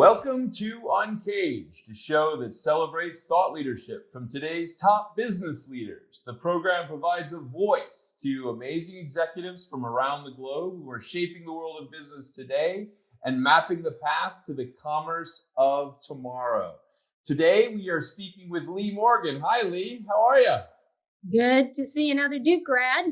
Welcome to UNCAGED, a show that celebrates thought leadership from today's top business leaders. The program provides a voice to amazing executives from around the globe who are shaping the world of business today and mapping the path to the commerce of tomorrow. Today, we are speaking with Leigh Morgan. Hi, Leigh. How are you? Good to see another Duke grad.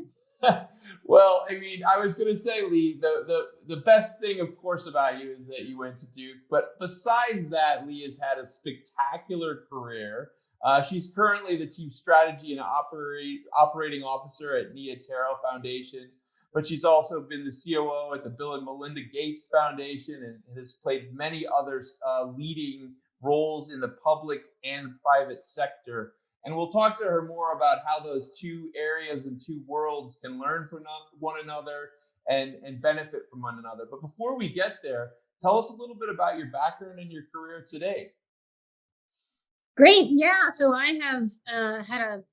Well, I was going to say, Leigh, the best thing, of course, about you is that you went to Duke. But besides that, Leigh has had a spectacular career. She's currently the Chief Strategy and Operating Officer at Nia Tero Foundation. But she's also been the COO at the Bill and Melinda Gates Foundation and has played many other leading roles in the public and private sector. And we'll talk to her more about how those two areas and two worlds can learn from one another and benefit from one another. But before we get there, tell us a little bit about your background and your career today. Great. Yeah. So I have had a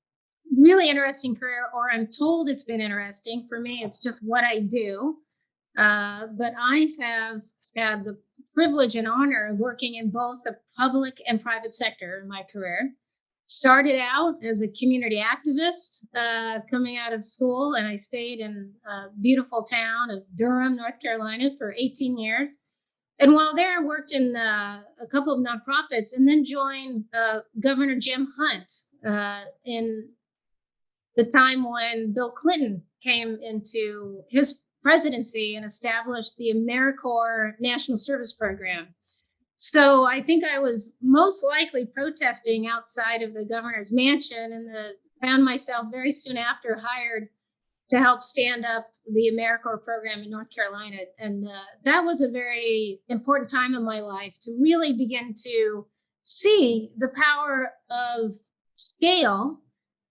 really interesting career, or I'm told it's been interesting. For me, it's just what I do. But I have had the privilege and honor of working in both the public and private sector in my career. Started out as a community activist coming out of school, and I stayed in a beautiful town of Durham, North Carolina for 18 years. And while there, I worked in a couple of nonprofits and then joined Governor Jim Hunt in the time when Bill Clinton came into his presidency and established the AmeriCorps National Service Program. So I think I was most likely protesting outside of the governor's mansion and found myself very soon after hired to help stand up the AmeriCorps program in North Carolina. And that was a very important time in my life to really begin to see the power of scale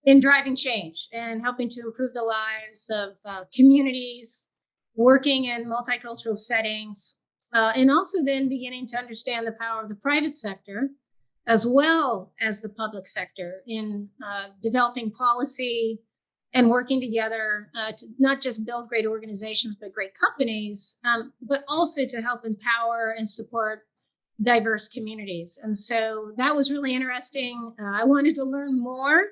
in driving change and helping to improve the lives of communities, working in multicultural settings, and also then beginning to understand the power of the private sector as well as the public sector in developing policy and working together to not just build great organizations, but great companies, but also to help empower and support diverse communities. And so that was really interesting. I wanted to learn more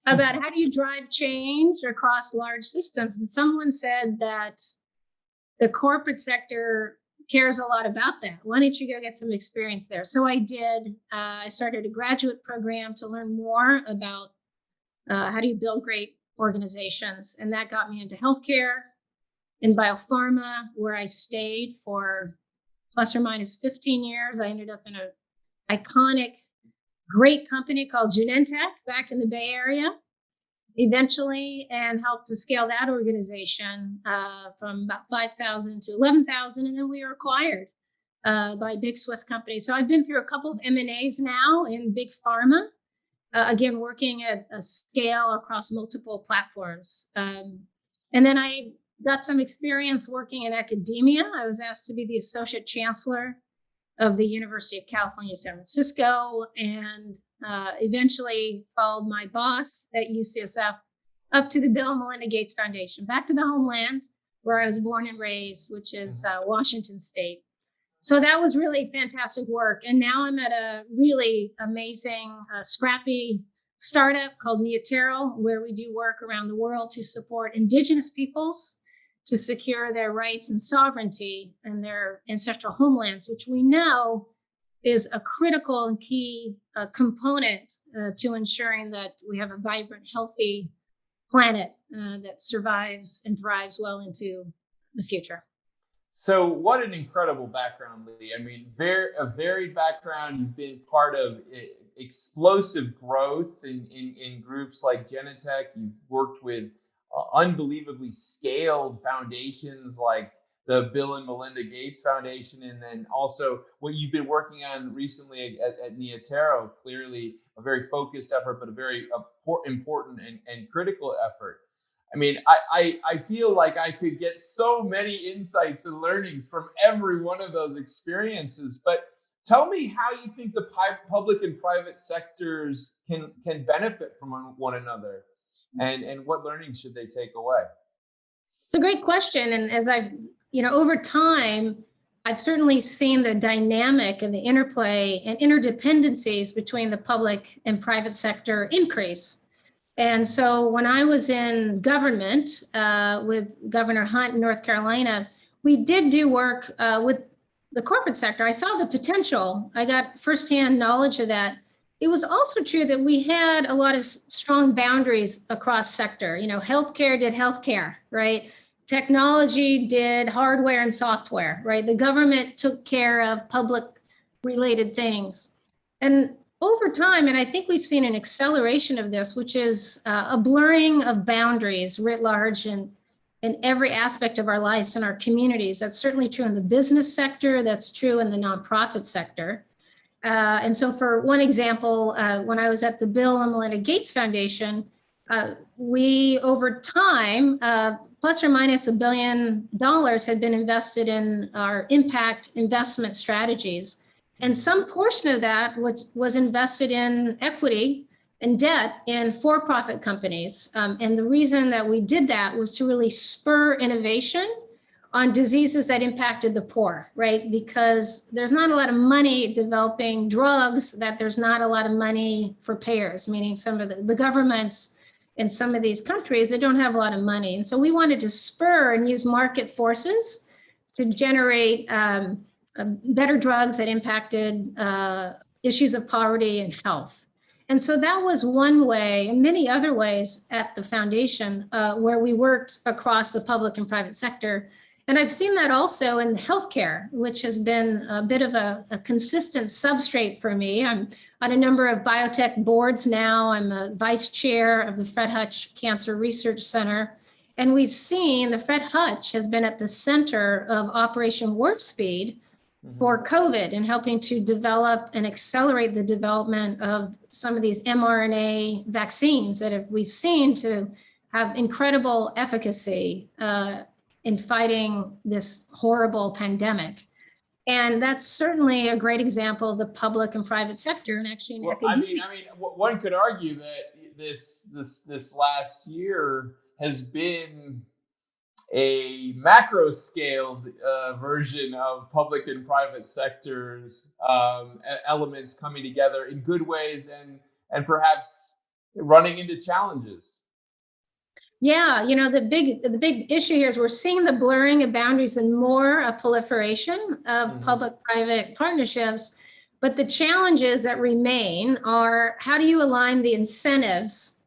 about how do you drive change across large systems. And someone said that the corporate sector cares a lot about that. Why don't you go get some experience there? So I did. I started a graduate program to learn more about how do you build great organizations. And that got me into healthcare and biopharma, where I stayed for plus or minus 15 years. I ended up in an iconic, great company called Genentech back in the Bay Area eventually, and helped to scale that organization from about 5,000 to 11,000. And then we were acquired by a big Swiss company. So I've been through a couple of M&As now in big pharma, again, working at a scale across multiple platforms. And then I got some experience working in academia. I was asked to be the Associate Chancellor of the University of California, San Francisco, and eventually followed my boss at UCSF up to the Bill and Melinda Gates Foundation, back to the homeland where I was born and raised, which is Washington State. So that was really fantastic work. And now I'm at a really amazing, scrappy startup called Nia Tero, where we do work around the world to support Indigenous peoples to secure their rights and sovereignty in their ancestral homelands, which we know is a critical and key component to ensuring that we have a vibrant, healthy planet that survives and thrives well into the future. So what an incredible background, Leigh. A varied background. You've been part of explosive growth in groups like Genentech. You've worked with unbelievably scaled foundations like the Bill and Melinda Gates Foundation, and then also what you've been working on recently at Nia Tero, clearly a very focused effort, but a very important and critical effort. I feel like I could get so many insights and learnings from every one of those experiences, but tell me how you think the public and private sectors can benefit from one another, and what learnings should they take away? It's a great question. And as I've over time, I've certainly seen the dynamic and the interplay and interdependencies between the public and private sector increase. And so when I was in government with Governor Hunt in North Carolina, we did do work with the corporate sector. I saw the potential. I got firsthand knowledge of that. It was also true that we had a lot of strong boundaries across sector. You know, healthcare did healthcare, right? Technology did hardware and software, right? The government took care of public related things. And over time, and I think we've seen an acceleration of this, which is a blurring of boundaries writ large in every aspect of our lives and our communities. That's certainly true in the business sector. That's true in the nonprofit sector. And so for one example, when I was at the Bill and Melinda Gates Foundation, we over time, plus or minus $1 billion had been invested in our impact investment strategies. And some portion of that was invested in equity and debt in for-profit companies. And the reason that we did that was to really spur innovation on diseases that impacted the poor, right? Because there's not a lot of money developing drugs that there's not a lot of money for payers, meaning some of the governments in some of these countries, they don't have a lot of money. And so we wanted to spur and use market forces to generate better drugs that impacted issues of poverty and health. And so that was one way, and many other ways at the foundation where we worked across the public and private sector. And I've seen that also in healthcare, which has been a bit of a consistent substrate for me. I'm on a number of biotech boards now. I'm a vice chair of the Fred Hutch Cancer Research Center. And we've seen the Fred Hutch has been at the center of Operation Warp Speed for COVID and helping to develop and accelerate the development of some of these mRNA vaccines that we've seen to have incredible efficacy in fighting this horrible pandemic. And that's certainly a great example of the public and private sector, and actually in academia. I mean, one could argue that this last year has been a macro scaled version of public and private sectors elements coming together in good ways and perhaps running into challenges. Yeah, you know, the big issue here is we're seeing the blurring of boundaries and more a proliferation of public-private partnerships. But the challenges that remain are, how do you align the incentives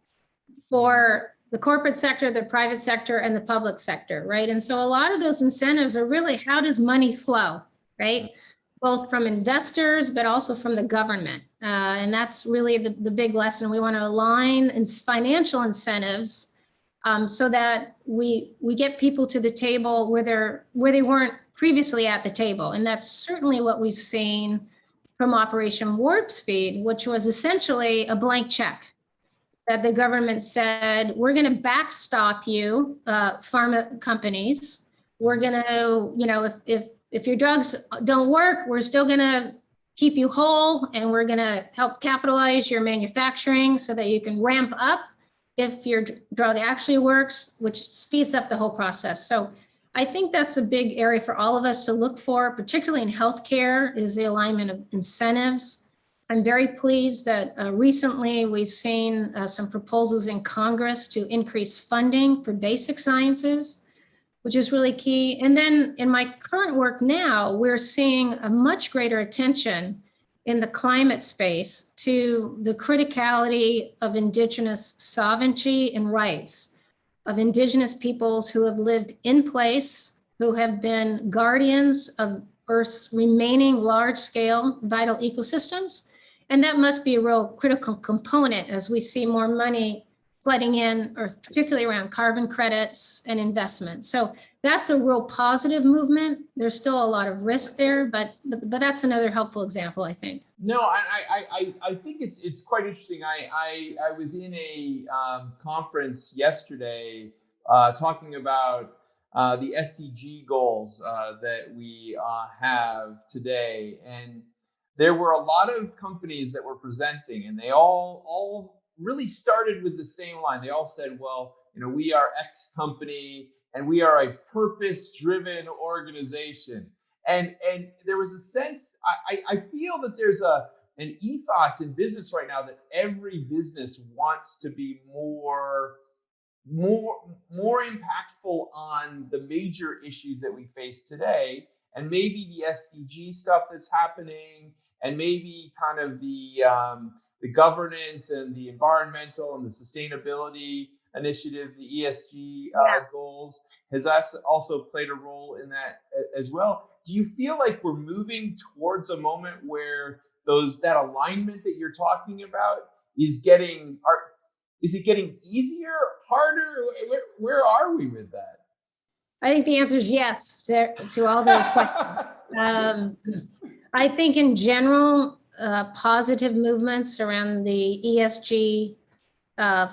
for the corporate sector, the private sector, and the public sector, right? And so a lot of those incentives are really, how does money flow, right? Both from investors, but also from the government. And that's really the big lesson. We want to align financial incentives so that we get people to the table where they weren't previously at the table. And that's certainly what we've seen from Operation Warp Speed, which was essentially a blank check that the government said, we're going to backstop you, pharma companies. We're going to, you know, if your drugs don't work, we're still going to keep you whole, and we're going to help capitalize your manufacturing so that you can ramp up if your drug actually works, which speeds up the whole process. So I think that's a big area for all of us to look for, particularly in healthcare, is the alignment of incentives. I'm very pleased that recently we've seen some proposals in Congress to increase funding for basic sciences, which is really key. And then in my current work now, we're seeing a much greater attention in the climate space to the criticality of Indigenous sovereignty and rights of Indigenous peoples who have lived in place, who have been guardians of Earth's remaining large-scale vital ecosystems. And that must be a real critical component as we see more money flooding in, or particularly around carbon credits and investment. So that's a real positive movement. There's still a lot of risk there, but that's another helpful example, I think. No, I think it's quite interesting. I was in a conference yesterday talking about the SDG goals that we have today, and there were a lot of companies that were presenting, and they all really started with the same line. They all said, well, you know, we are X company and we are a purpose-driven organization. And there was a sense, I feel that there's an ethos in business right now that every business wants to be more impactful on the major issues that we face today, and maybe the SDG stuff that's happening, and maybe kind of the governance and the environmental and the sustainability initiative, the ESG goals, has also played a role in that as well. Do you feel like we're moving towards a moment where that alignment that you're talking about is getting easier, harder? Where are we with that? I think the answer is yes to all those questions. I think in general, positive movements around the ESG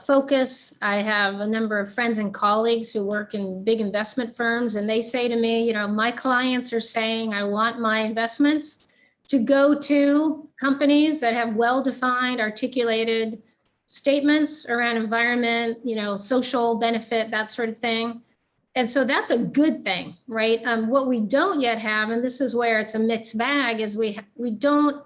focus. I have a number of friends and colleagues who work in big investment firms, and they say to me, my clients are saying, I want my investments to go to companies that have well-defined, articulated statements around environment, social benefit, that sort of thing. And so that's a good thing, right? What we don't yet have, and this is where it's a mixed bag, is we don't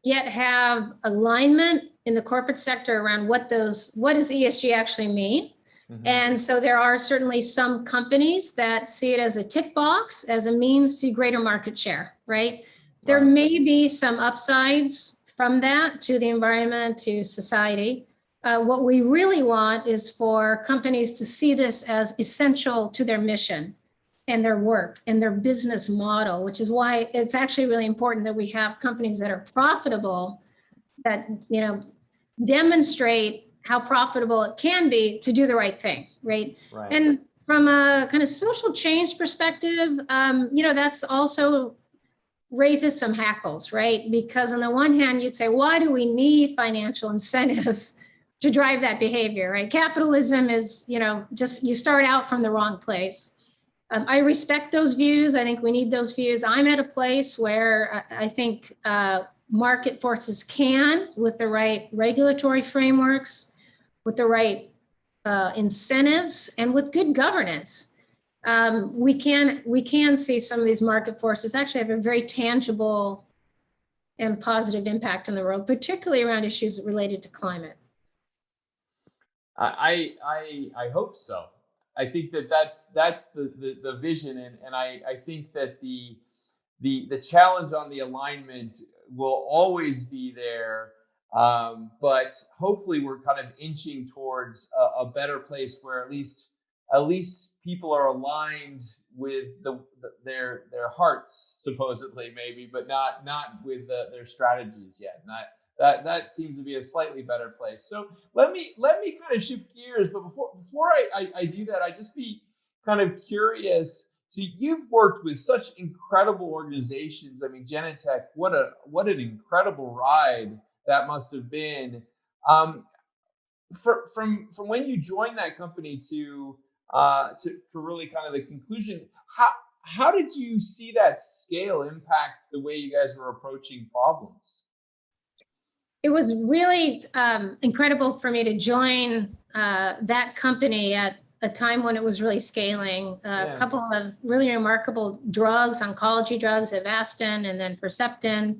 yet have alignment in the corporate sector around what does ESG actually mean. Mm-hmm. And so there are certainly some companies that see it as a tick box, as a means to greater market share, right? There may be some upsides from that to the environment, to society. What we really want is for companies to see this as essential to their mission and their work and their business model, which is why it's actually really important that we have companies that are profitable, that demonstrate how profitable it can be to do the right thing, right? And from a kind of social change perspective, that's also raises some hackles, right? Because on the one hand, you'd say, why do we need financial incentives to drive that behavior, right? Capitalism is, just you start out from the wrong place. I respect those views. I think we need those views. I'm at a place where I think market forces can, with the right regulatory frameworks, with the right incentives, and with good governance, we can see some of these market forces actually have a very tangible and positive impact on the world, particularly around issues related to climate. I hope so. I think that's the vision, and I think that the challenge on the alignment will always be there, but hopefully we're kind of inching towards a better place where at least people are aligned with their hearts, supposedly, maybe, but not with their strategies yet. That seems to be a slightly better place. So let me kind of shift gears, but before I do that, I'd just be kind of curious. So you've worked with such incredible organizations. I mean, Genentech, what an incredible ride that must have been. From when you joined that company to really kind of the conclusion, how did you see that scale impact the way you guys were approaching problems? It was really incredible for me to join that company at a time when it was really scaling. A couple of really remarkable drugs, oncology drugs, Avastin and then Herceptin,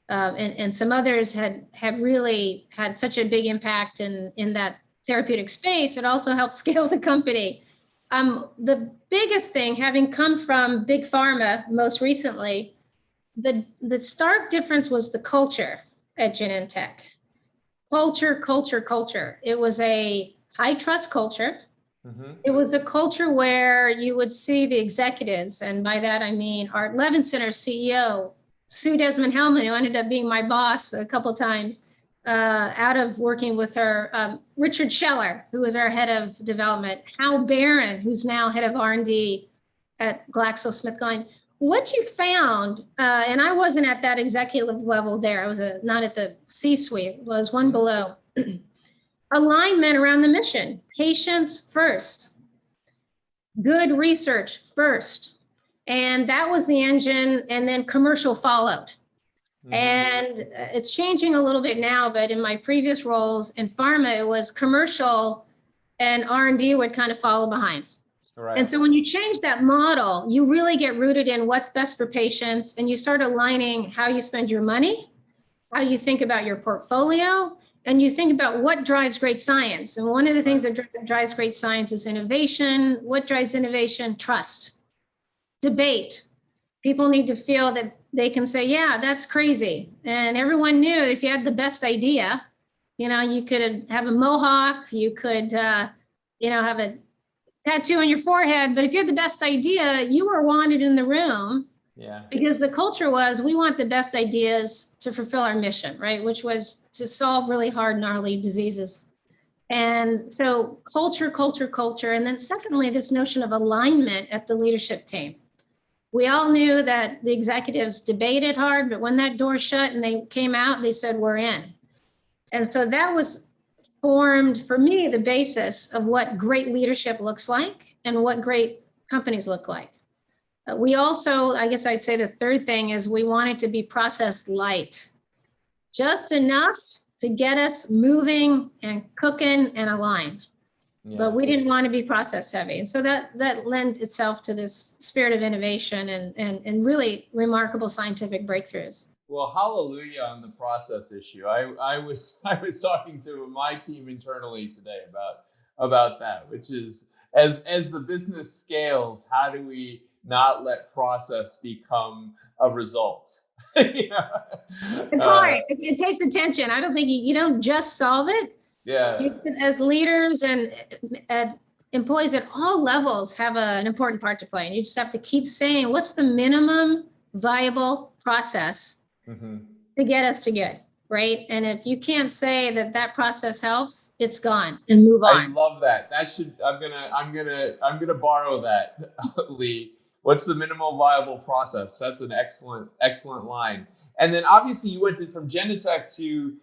and some others had really had such a big impact in that therapeutic space. It also helped scale the company. The biggest thing, having come from big pharma most recently, the stark difference was the culture at Genentech. Culture. It was a high trust culture. Mm-hmm. It was a culture where you would see the executives, and by that I mean Art Levinson, our CEO, Sue Desmond-Hellmann, who ended up being my boss a couple times, out of working with her, Richard Scheller, who was our head of development, Hal Barron, who's now head of R&D at GlaxoSmithKline. What you found, and I wasn't at that executive level there, I was not at the C-suite, was one below, alignment around the mission, patients first, good research first. And that was the engine, and then commercial followed. Mm-hmm. And it's changing a little bit now, but in my previous roles in pharma, it was commercial and R&D would kind of follow behind. Right. And so when you change that model, you really get rooted in what's best for patients, and you start aligning how you spend your money, how you think about your portfolio, and you think about what drives great science. And one of the things that drives great science is innovation. What drives innovation? Trust, debate. People need to feel that they can say, yeah, that's crazy. And everyone knew if you had the best idea, you could have a mohawk, you could, have a tattoo on your forehead, but if you had the best idea, you were wanted in the room. Yeah. Because the culture was, we want the best ideas to fulfill our mission, right? Which was to solve really hard, gnarly diseases. And so culture. And then secondly, this notion of alignment at the leadership team. We all knew that the executives debated hard, but when that door shut and they came out, they said, we're in. And so that was formed for me the basis of what great leadership looks like and what great companies look like. We also, I guess I'd say the third thing is we wanted to be process light, just enough to get us moving and cooking and aligned. Yeah. But we didn't want to be process heavy. And so that lent itself to this spirit of innovation and really remarkable scientific breakthroughs. Well, hallelujah on the process issue. I was talking to my team internally today about that, which is as the business scales, how do we not let process become a result? It's hard. It takes attention. I don't think you don't just solve it. Yeah. As leaders and employees at all levels have an important part to play, and you just have to keep saying, what's the minimum viable process to get us to good, right? And if you can't say that process helps, it's gone, and move on. I love that. I'm gonna borrow that, Leigh. What's the minimal viable process? That's an excellent line. And then obviously you went from Genentech to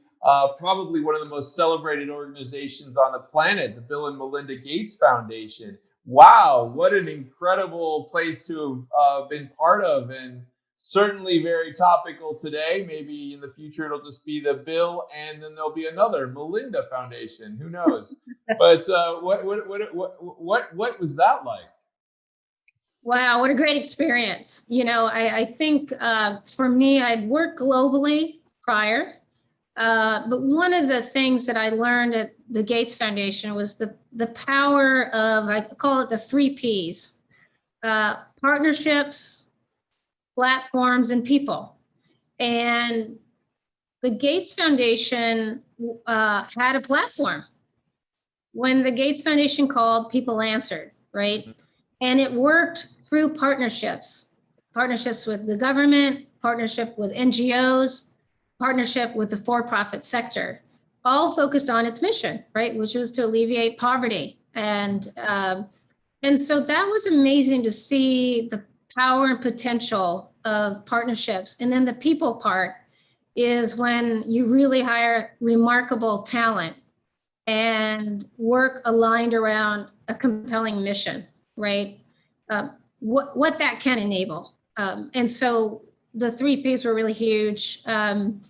probably one of the most celebrated organizations on the planet, the Bill and Melinda Gates Foundation. Wow, what an incredible place to have been part of, and certainly very topical today. Maybe in the future it'll just be the Bill, and then there'll be another Melinda Foundation. Who knows? But what was that like? Wow, what a great experience. I think for me, I'd worked globally prior, but one of the things that I learned at the Gates Foundation was the power of, I call it the 3 Ps, partnerships, platforms, and people. And the Gates Foundation had a platform. When the Gates Foundation called, people answered, right? And it worked through partnerships with the government, partnership with NGOs, partnership with the for-profit sector, all focused on its mission, right? Which was to alleviate poverty. And so that was amazing to see the power and potential of partnerships. And then the people part is when you really hire remarkable talent and work aligned around a compelling mission, right? What that can enable. And so the 3 Ps were really huge. And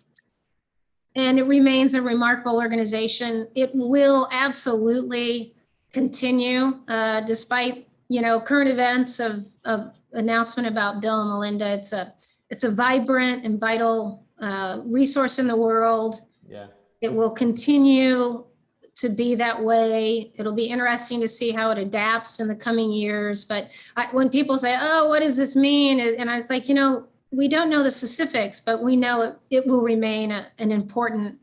it remains a remarkable organization. It will absolutely continue, despite current events of announcement about Bill and Melinda. It's a vibrant and vital resource in the world. Yeah. It will continue to be that way. It'll be interesting to see how it adapts in the coming years. But when people say, oh, what does this mean? And I was like, we don't know the specifics, but we know it will remain an important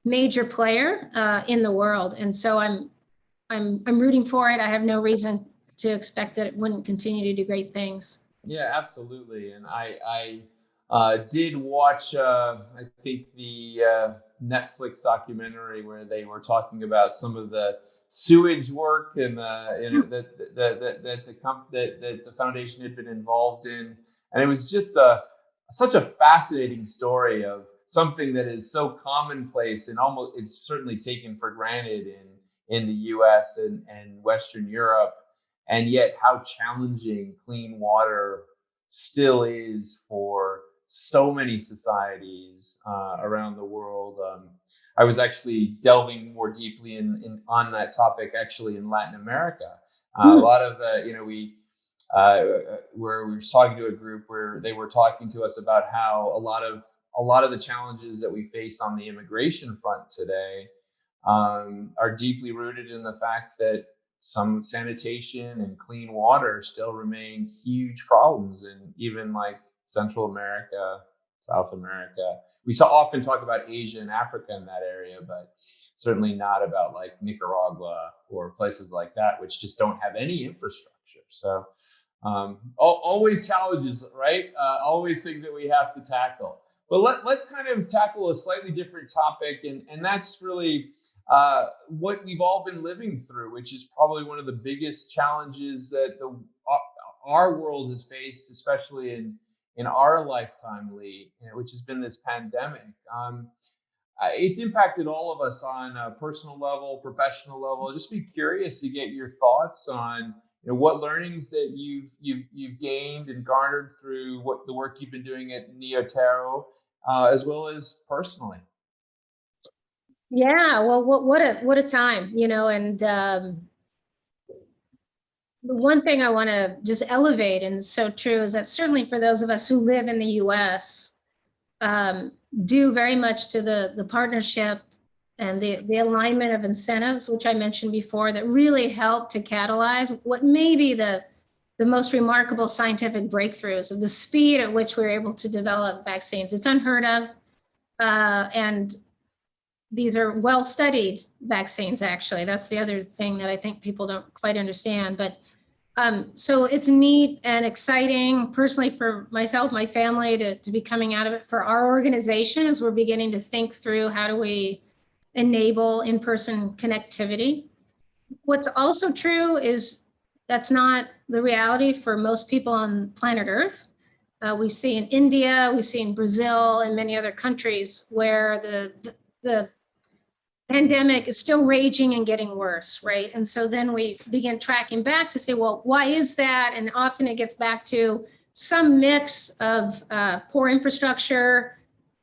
major player in the world. And so I'm rooting for it. I have no reason to expect that it wouldn't continue to do great things. Yeah, absolutely. And I did watch, I think the Netflix documentary where they were talking about some of the sewage work and that the foundation had been involved in, and it was just such a fascinating story of something that is so commonplace and almost it's certainly taken for granted in the U.S. and Western Europe, and yet how challenging clean water still is for so many societies around the world. I was actually delving more deeply on that topic actually in Latin America. A lot of the, where we were talking to a group where they were talking to us about how a lot of the challenges that we face on the immigration front today are deeply rooted in the fact that some sanitation and clean water still remain huge problems in even like Central America, South America. We often talk about Asia and Africa in that area, but certainly not about like Nicaragua or places like that, which just don't have any infrastructure. So always challenges, right? Always things that we have to tackle. But let's kind of tackle a slightly different topic, and that's really what we've all been living through, which is probably one of the biggest challenges that our world has faced, especially in our lifetime, Leigh, which has been this pandemic. It's impacted all of us on a personal level, professional level. I'd just be curious to get your thoughts on what learnings that you've gained and garnered through what the work you've been doing at Nia Tero, as well as personally. Yeah, well, what a time, and the one thing I want to just elevate, and so true, is that certainly for those of us who live in the U.S., due very much to the partnership and the alignment of incentives, which I mentioned before, that really helped to catalyze what may be the most remarkable scientific breakthroughs of the speed at which we're able to develop vaccines. It's unheard of, and these are well-studied vaccines, actually. That's the other thing that I think people don't quite understand. But so it's neat and exciting, personally, for myself, my family, to be coming out of it. For our organization, as we're beginning to think through how do we enable in-person connectivity. What's also true is that's not the reality for most people on planet Earth. We see in India, we see in Brazil, and many other countries where the pandemic is still raging and getting worse, right? And so then we begin tracking back to say, well, why is that? And often it gets back to some mix of poor infrastructure,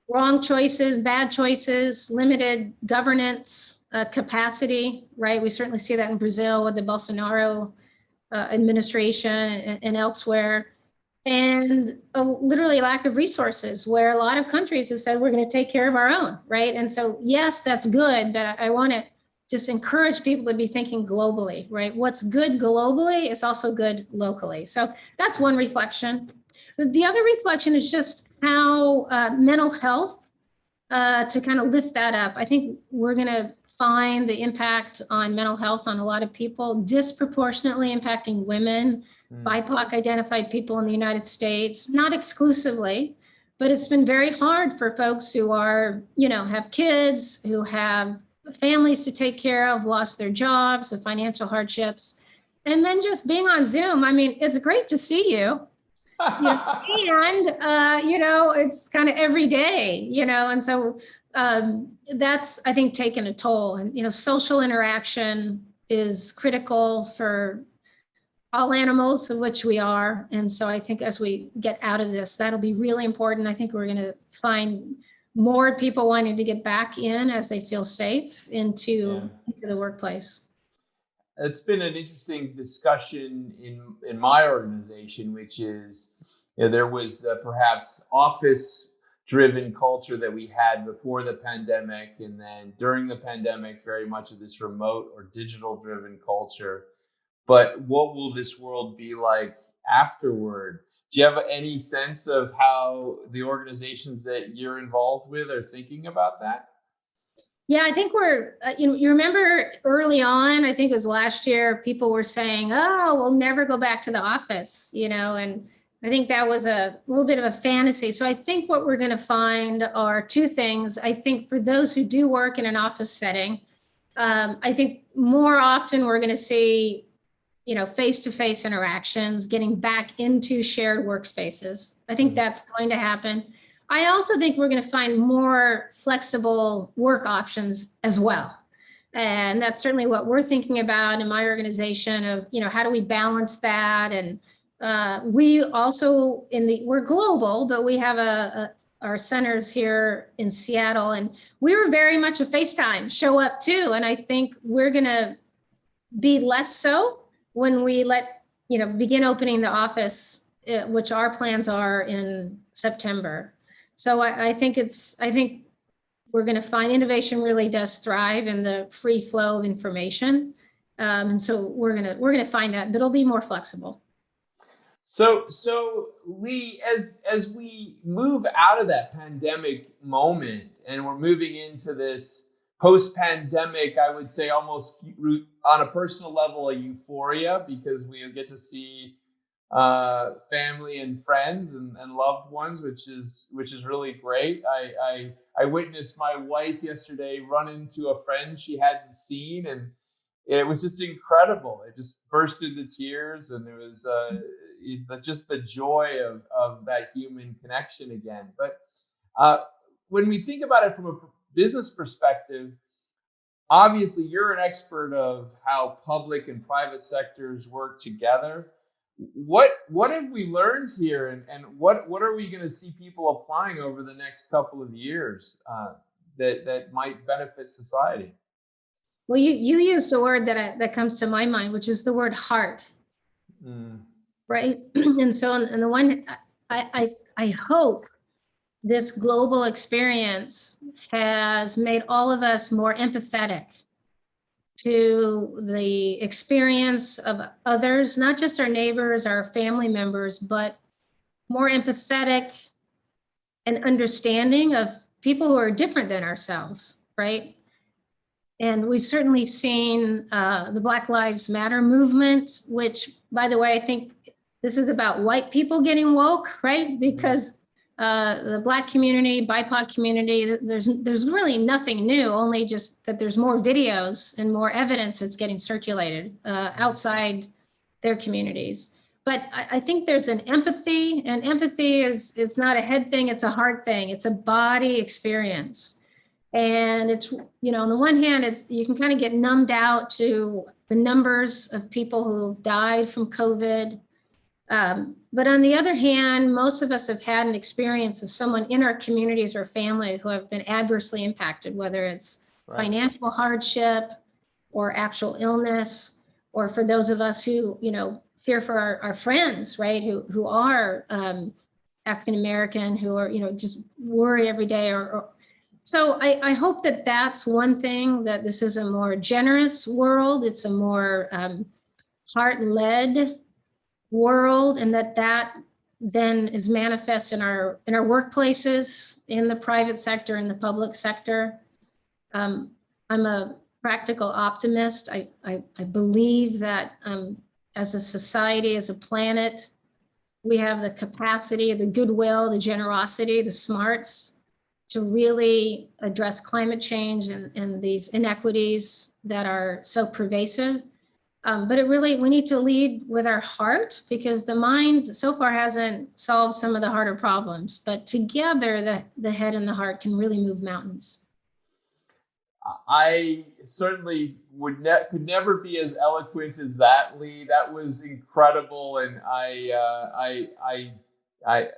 wrong choices, bad choices, limited governance capacity, right? We certainly see that in Brazil with the Bolsonaro administration and elsewhere. And literally lack of resources, where a lot of countries have said we're going to take care of our own, right? And so, yes, that's good, but I want to just encourage people to be thinking globally, right? What's good globally is also good locally. So that's one reflection. The other reflection is just how mental health, to kind of lift that up. I think we're going to find the impact on mental health on a lot of people, disproportionately impacting women, BIPOC identified people in the United States, not exclusively, but it's been very hard for folks who are, have kids, who have families to take care of, lost their jobs, the financial hardships, and then just being on Zoom. I mean, it's great to see you. And it's kind of every day, and so that's, I think, taken a toll. And social interaction is critical for all animals, of which we are. And so I think as we get out of this, that'll be really important. I think we're going to find more people wanting to get back in as they feel safe into the workplace. It's been an interesting discussion in my organization, which is, there was the perhaps office-driven culture that we had before the pandemic, and then during the pandemic, very much of this remote or digital-driven culture. But what will this world be like afterward? Do you have any sense of how the organizations that you're involved with are thinking about that? Yeah, I think we're, you remember early on, I think it was last year, people were saying, oh, we'll never go back to the office, and I think that was a little bit of a fantasy. So I think what we're going to find are two things. I think for those who do work in an office setting, I think more often we're going to see, face-to-face interactions, getting back into shared workspaces. I think that's going to happen. I also think we're going to find more flexible work options as well. And that's certainly what we're thinking about in my organization of, how do we balance that? And We also we're global, but we have our centers here in Seattle, and we were very much a FaceTime show up too. And I think we're gonna be less so when we begin opening the office, which our plans are in September. So I think we're going to find innovation really does thrive in the free flow of information. And so we're gonna find that, but it'll be more flexible. So Leigh, as we move out of that pandemic moment and we're moving into this post-pandemic, I would say almost on a personal level, a euphoria, because we get to see family and friends and loved ones, which is really great. I witnessed my wife yesterday run into a friend she hadn't seen, and it was just incredible. It just burst into tears, and it was just the joy of that human connection again. But when we think about it from a business perspective, obviously you're an expert of how public and private sectors work together. What have we learned here, and what are we going to see people applying over the next couple of years that might benefit society? Well, you used a word that comes to my mind, which is the word heart. Right. And so on the one, I hope this global experience has made all of us more empathetic to the experience of others, not just our neighbors, our family members, but more empathetic and understanding of people who are different than ourselves, right? And we've certainly seen the Black Lives Matter movement, which, by the way, I think this is about white people getting woke, right? Because the Black community, BIPOC community, there's really nothing new, only just that there's more videos and more evidence that's getting circulated outside their communities. But I think there's an empathy, and empathy is not a head thing, it's a heart thing. It's a body experience. And it's, on the one hand, you can kind of get numbed out to the numbers of people who've died from COVID. But on the other hand, most of us have had an experience of someone in our communities or family who have been adversely impacted, whether it's financial hardship or actual illness, or for those of us who, fear for our friends, right, who are African-American, who are, just worry every day. So I hope that that's one thing, that this is a more generous world. It's a more heart-led world, and that then is manifest in our workplaces, in the private sector, in the public sector. I'm a practical optimist. I believe that as a society, as a planet, we have the capacity, the goodwill, the generosity, the smarts to really address climate change and these inequities that are so pervasive. But we need to lead with our heart, because the mind so far hasn't solved some of the harder problems, but together the head and the heart can really move mountains. I certainly could never be as eloquent as that, Leigh. That was incredible, and I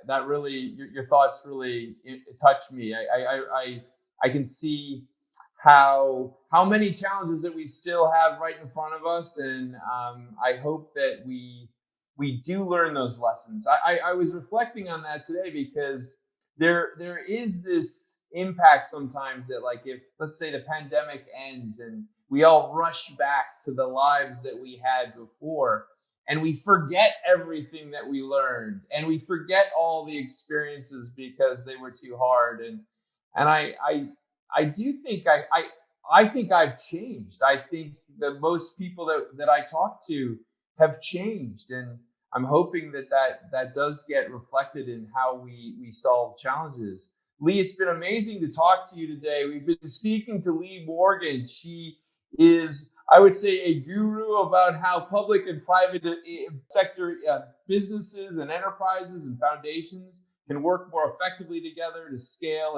that really, your thoughts really touched me. I can see how many challenges that we still have right in front of us, and I hope that we do learn those lessons. I was reflecting on that today, because there is this impact sometimes that, like, if, let's say, the pandemic ends and we all rush back to the lives that we had before, and we forget everything that we learned, and we forget all the experiences because they were too hard. And I do think I think I've changed. I think that most people that I talk to have changed, and I'm hoping that does get reflected in how we solve challenges. Leigh, it's been amazing to talk to you today. We've been speaking to Leigh Morgan. She is, I would say, a guru about how public and private sector businesses and enterprises and foundations can work more effectively together to scale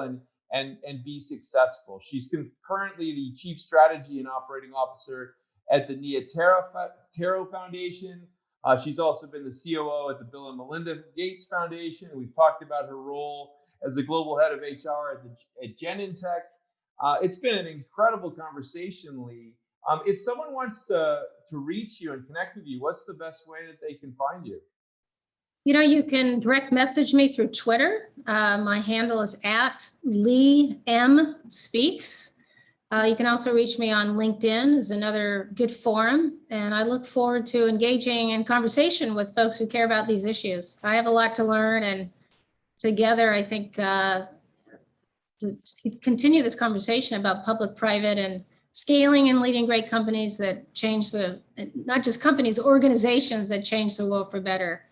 and be successful. She's currently the Chief Strategy and Operating Officer at the Nia Tero Foundation, She's also been the COO at the Bill and Melinda Gates Foundation. We've talked about her role as the global head of HR at Genentech. It's been an incredible conversation, Leigh. If someone wants to reach you and connect with you, what's the best way that they can find you? You can direct message me through Twitter. My handle is at Leigh M Speaks. You can also reach me on LinkedIn, is another good forum. And I look forward to engaging in conversation with folks who care about these issues. I have a lot to learn, and together, I think, to continue this conversation about public-private and scaling and leading great companies that change not just companies, organizations that change the world for better.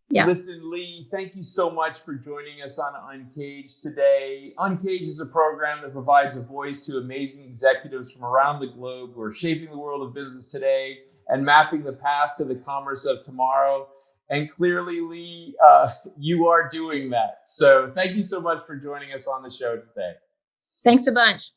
Yeah. Listen, Leigh, thank you so much for joining us on UNCAGED today. UNCAGED is a program that provides a voice to amazing executives from around the globe who are shaping the world of business today and mapping the path to the commerce of tomorrow. And clearly, Leigh, you are doing that. So thank you so much for joining us on the show today. Thanks a bunch.